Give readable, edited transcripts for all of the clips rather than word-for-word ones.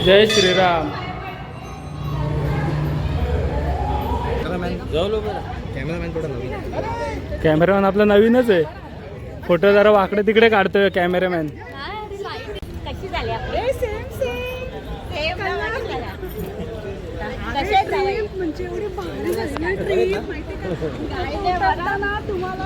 जय Shriram. Cameraman आपला नवीनच आहे. फोटो जरा वाकडे तिकडे काढतोय कॅमेरामॅन. कशी झाली आपली म्हणजे एवढी भारी झाली ना ट्रिप तुम्हाला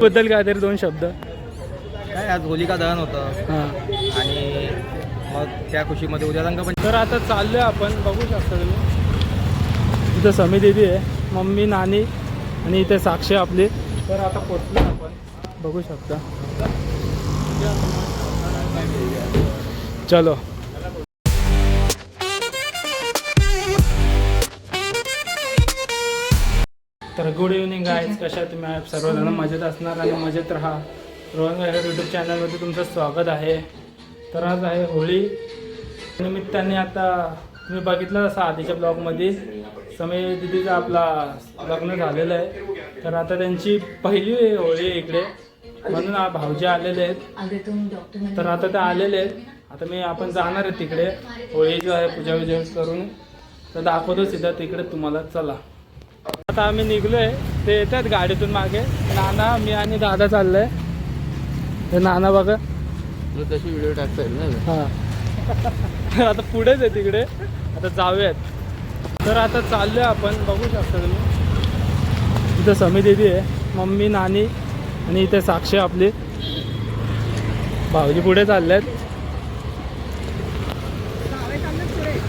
बद्दल काय तरी दोन शब्द. काय आज होलिका दहन होतं आणि मग त्या खुशीमध्ये उद्या रंगपंचमी. तर आता चाललोय आपण, बघू शकता तुम्ही. इथं समी दीदी आहे, मम्मी नानी आणि इथे साक्षी आपली. तर आता पोचलो आपण, बघू शकता. चलो. तर गुड इव्हनिंग गाईज, कशा तुम्ही सर्वजण मजेत असणार आणि मजेत राहा. रोहन गायकर यूट्यूब चॅनलमध्ये तुमचं स्वागत आहे. तर आज आहे होळी निमित्ताने. आता तुम्ही बघितलं जसं आधीच्या ब्लॉगमध्ये समय दिदीचं आपला लग्न झालेलं आहे. तर आता त्यांची पहिली होळी आहे इकडे, म्हणून भाऊजी आलेले आहेत. तर आता ते आलेले आहेत. आता आपण जाणार आहे तिकडे होळी जो आहे पूजा विजा करून. तर दाखवतो सिद्धा तिकडे तुम्हाला. चला आता आम्ही निघलो आहे. ते येतात गाडीतून मागे. नाना, मी आणि दादा चाललोय. ते नाना बघा तशी व्हिडिओ टाकता येईल ना. हां आता पुढेच आहे तिकडे. आता जाऊयात. तर आता चाललोय आपण, बघू शकता तुम्ही. इथं समी दीदी आहे, मम्मी नानी आणि इथे साक्षी आपली. भाऊजी पुढे चालले आहेत.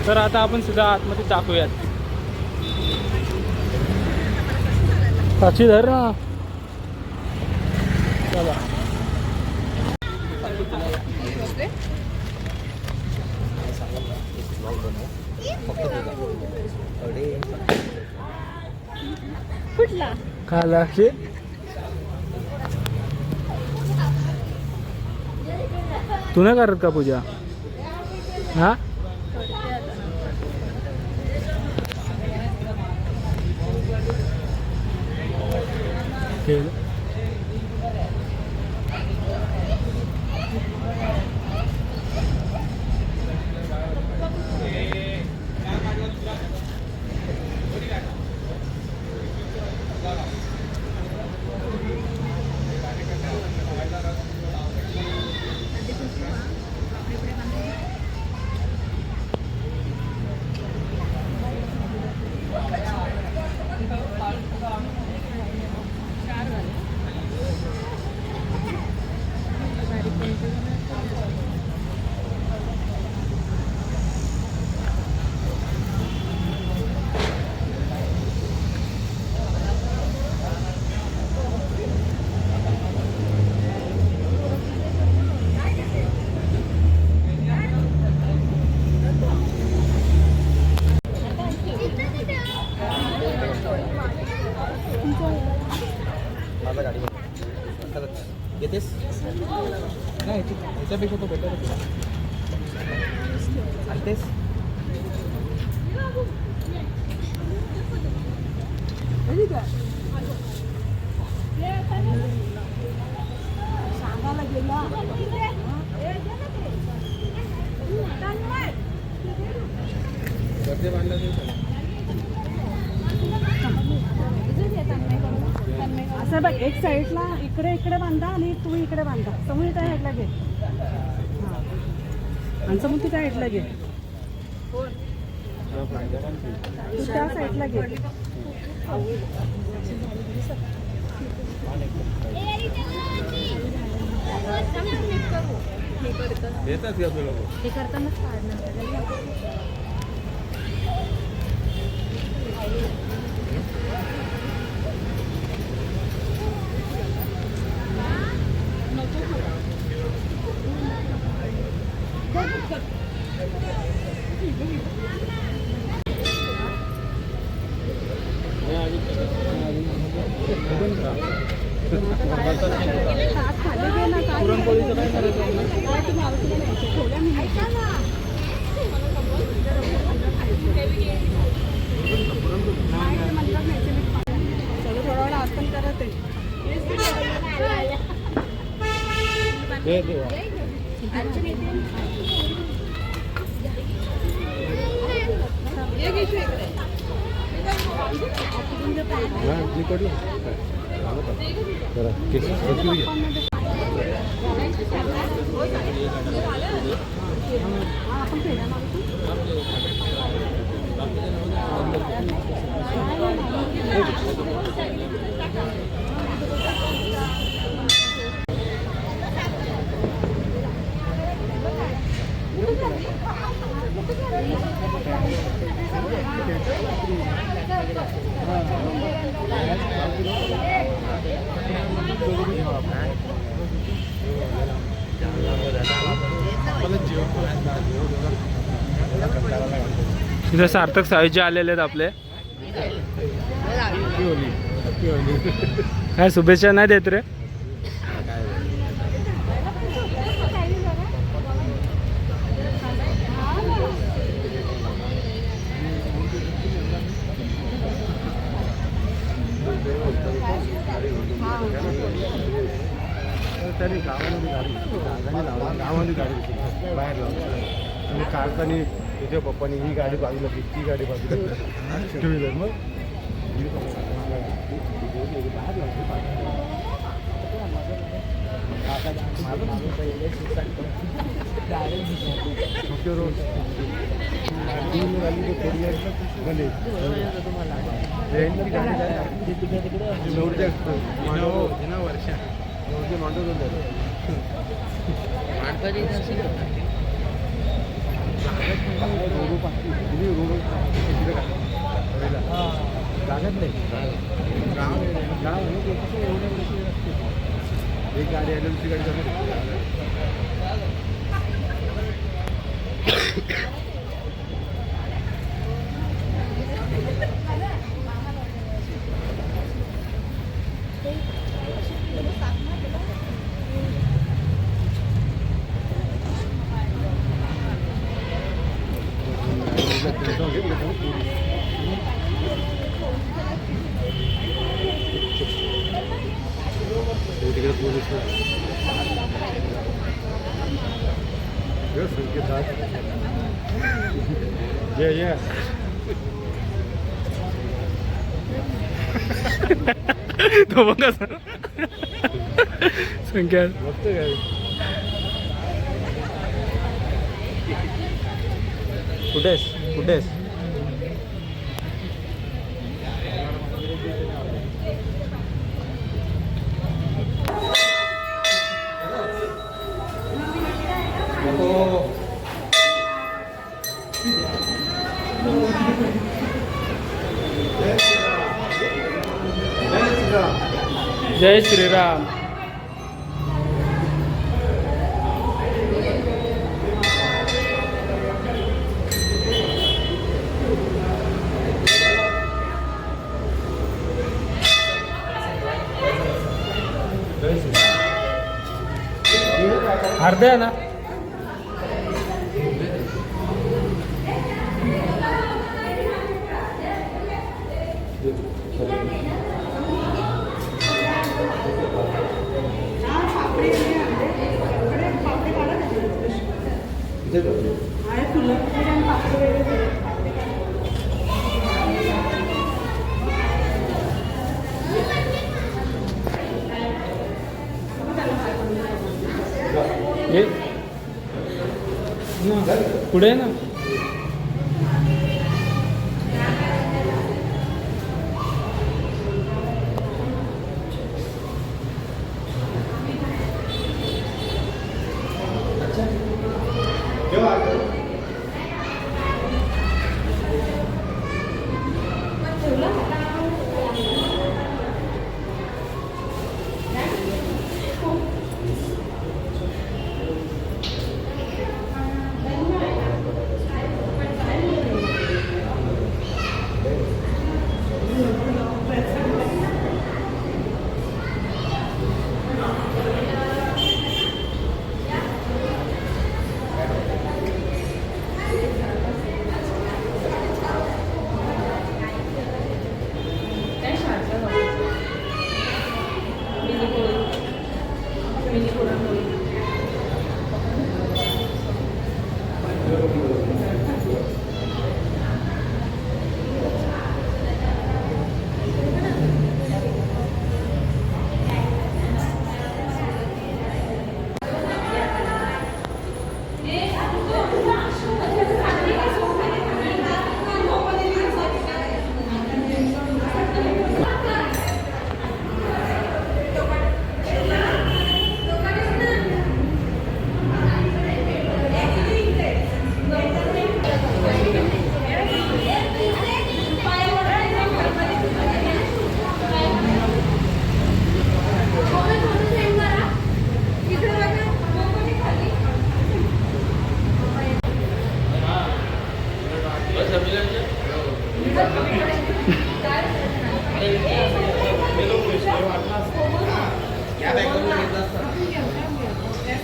तर आता आपण सुद्धा आतमध्ये टाकूयात. साक्षी धर ना. चला. खाला की तू नाही करत का पूजा? हा येतेस नाही ह्याच्यापेक्षा तो बेटर आणतेस. सांगायला गेला गर्दी बांधला असं बघ. एक साईडला इकडे बांधा आणि तू इकडे बांधा. समोर त्या साईडला घे. आणि समोर तू त्या साईडला घे. तू त्या साईडला घे. हे करतानाच काढणार. पुरणपोळीचं काय करायचं? ते इथं सार्थक साहित्य आलेले आहेत आपले. काय शुभेच्छा नाही देत रे. तरी गावामध्ये गाडी बाहेर लावली आणि काढताना तुझ्या पप्पानी ही गाडी बाजूला ती गाडी बाजूला टू व्हीलर मग बाहेर छोटे रोड वर्षा जागत नाही गाव एक गाडी आली दुसरी गाडी जाते. तो बघा संख्या कुठेस कुठेस जय श्रीराम. अर्धे आहे ना. पुढे ना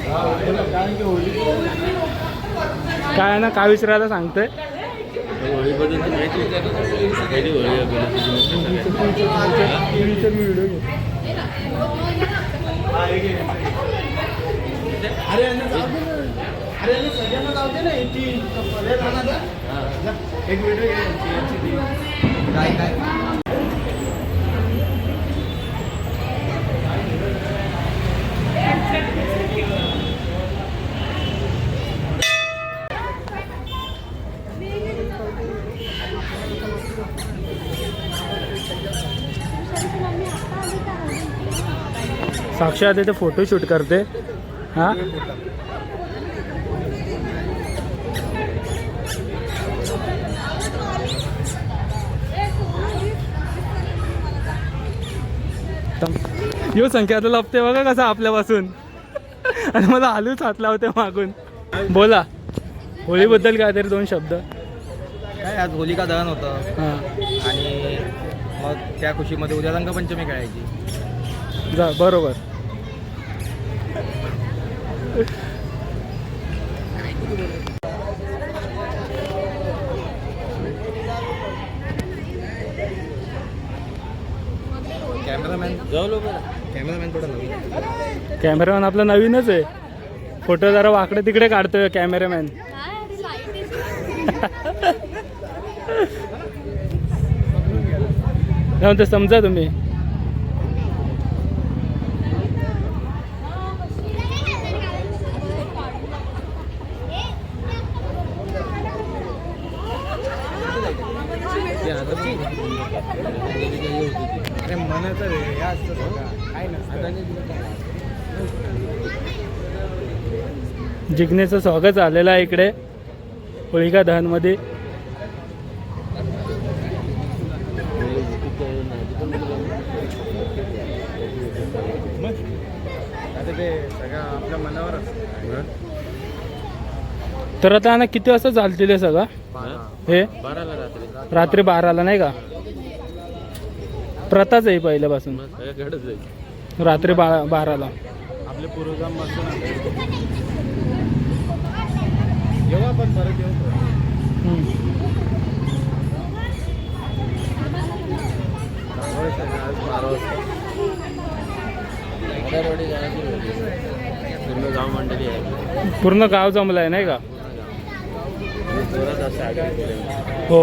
कारण की होळी काय आहे ना, काय विचारायला सांगतोय? होळीबद्दल तर माहिती विचारतो पहिली होळी व्हिडिओ घे. एक व्हिडिओ काय काय साक्षी आता इथे फोटो शूट करते. हा यो संख्यात लपते बघा कसा आपल्यापासून आणि मला आलूच हात लावते मागून. बोला होळीबद्दल काय तरी 2 शब्द. काय आज होलिका दहन होतं हां आणि मग त्या खुशीमध्ये उद्या रंगपंचमी खेळायची. जा बरोबर. कॅमेरामॅन थोडं नवीन. कॅमेरामॅन आपला नवीनच आहे. फोटो जरा वाकडे तिकडे काढतोय कॅमेरामॅन. ते समजा तुम्ही. अरे मनाचं रे हे असतं सगळं. काय नसतं. जिग्नेचं स्वागत झालेलं आहे इकडे होळिका दहनमध्ये. आता ते सगळं आपल्या मनावर असतं. तर आता ना किती वाजता चालतील हे सगळं? हे रात्री 12ला नाही का? प्रथाच आहे पहिल्यापासून रात्री 12ला. आपले पूर्वजांपासून येऊ आपण परत येऊ. आज 12 वाजता पूर्ण गाव मंडळी आहे. पूर्ण गाव जमलं आहे नाही का? हो.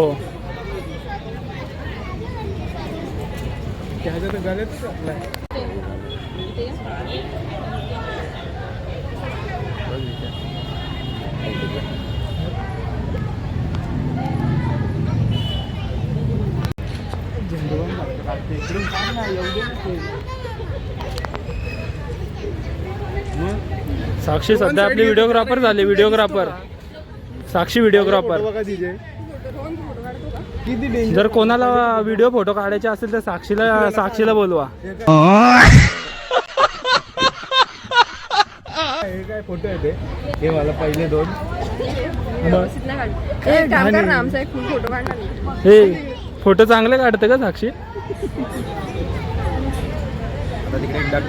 त्याचं तर गलत आपलं. इकडून काय ना एवढे साक्षी सध्या आपली व्हिडिओग्राफर झाली. व्हिडिओग्राफर साक्षी व्हिडिओग्राफर. बघा तिचे किती डेंजर. जर कोणाला व्हिडिओ फोटो काढायचे असेल तर साक्षीला बोलवा. हे काय फोटो आहे ते. हे मला पहिले 2 आमचा एक फोटो काढणार. हे फोटो चांगले काढते का साक्षी? आता तिकडे डक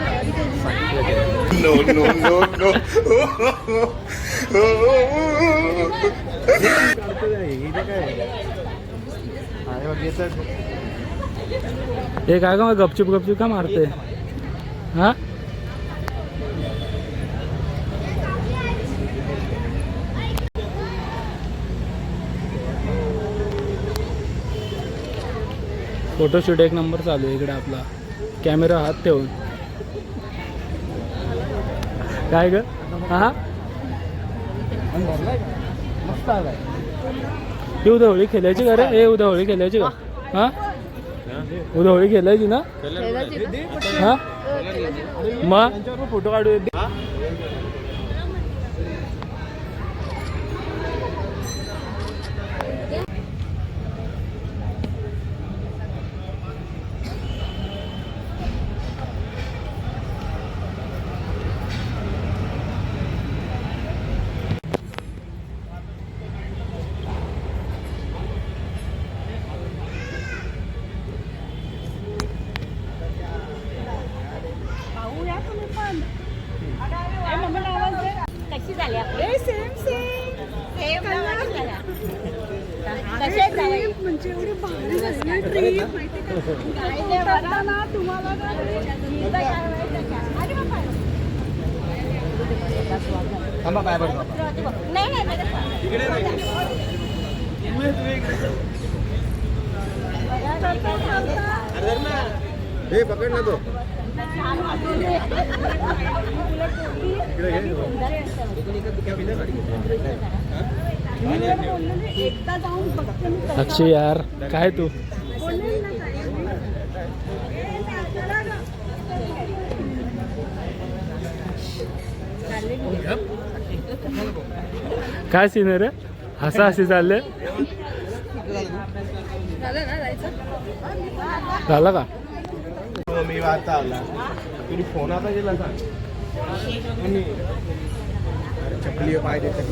हे काय का गपचूप का मारते? हा फोटोशूट एक नंबर चालू आहे इकडे आपला. कॅमेरा हात ठेवून. काय ग? हा मस्त आलाय. ही उद्या होळी खेळायची का रे? हे उद्या होळी खेळायची का? हा उद्या होळी खेळायची ना? हा मग त्यांच्यावर फोटो काढू. पाहूया तुम्ही पण. ही माहिती का? उतरताना तुम्हाला ना इथं काय माहिती का? अरे बाबा. थांबा पाय पडतो नाही नाही हे पकड ना तो इकडे घे एकदा जाऊन बघते मी कसं. अक्षय यार काय तू बोललेली ना काय सीन आहे रे हसा हसी चालले झालं का हो, मी वाचता आला तुम्ही फोन आता गेला सांग आणि अरे चपली पाय देते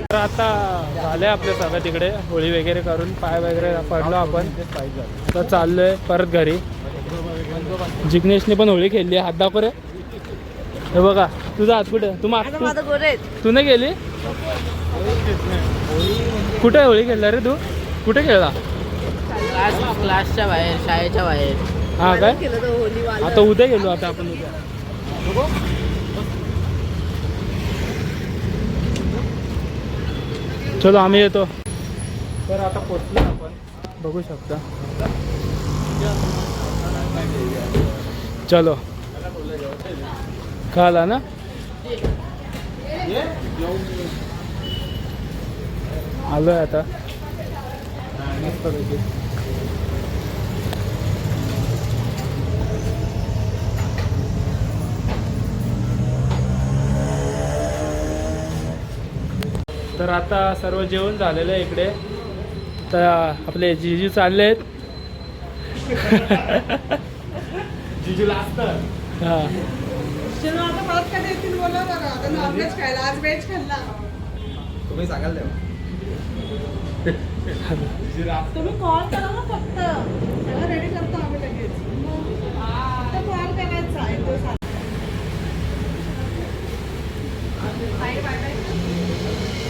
तर आता झालंय आपलं सगळं तिकडे होळी वगैरे करून पाय वगैरे पडलो आपण तर चाललोय परत घरी जिग्नेशने पण होळी खेळली हात दाखव रे हे बघा तुझा हात कुठे तू नाही गेली कुठे होळी खेळला रे तू कुठे खेळला क्लासच्या बाहेर शाळेच्या बाहेर हा काय आता उद्या गेलो आता आपण उद्या चलो आम्ही येतो तर आता पोचलो आपण बघू शकता चलो कळला ना आलोय आता तर आता सर्व जेवण झालेलं आहे इकडे तर आपले जिजू चालले आहेत जिजू लास्ट हां आता परत कधी येतील बोला बरं आता नॉनव्हेज खायला आज व्हेज खाल्ला तुम्ही सांगाल तेव्हा तुम्ही कॉल करा ना फक्त त्याला रेडी करतो आम्ही लगेच आता कॉल करायचा एक दिवस आधी. Bye bye bye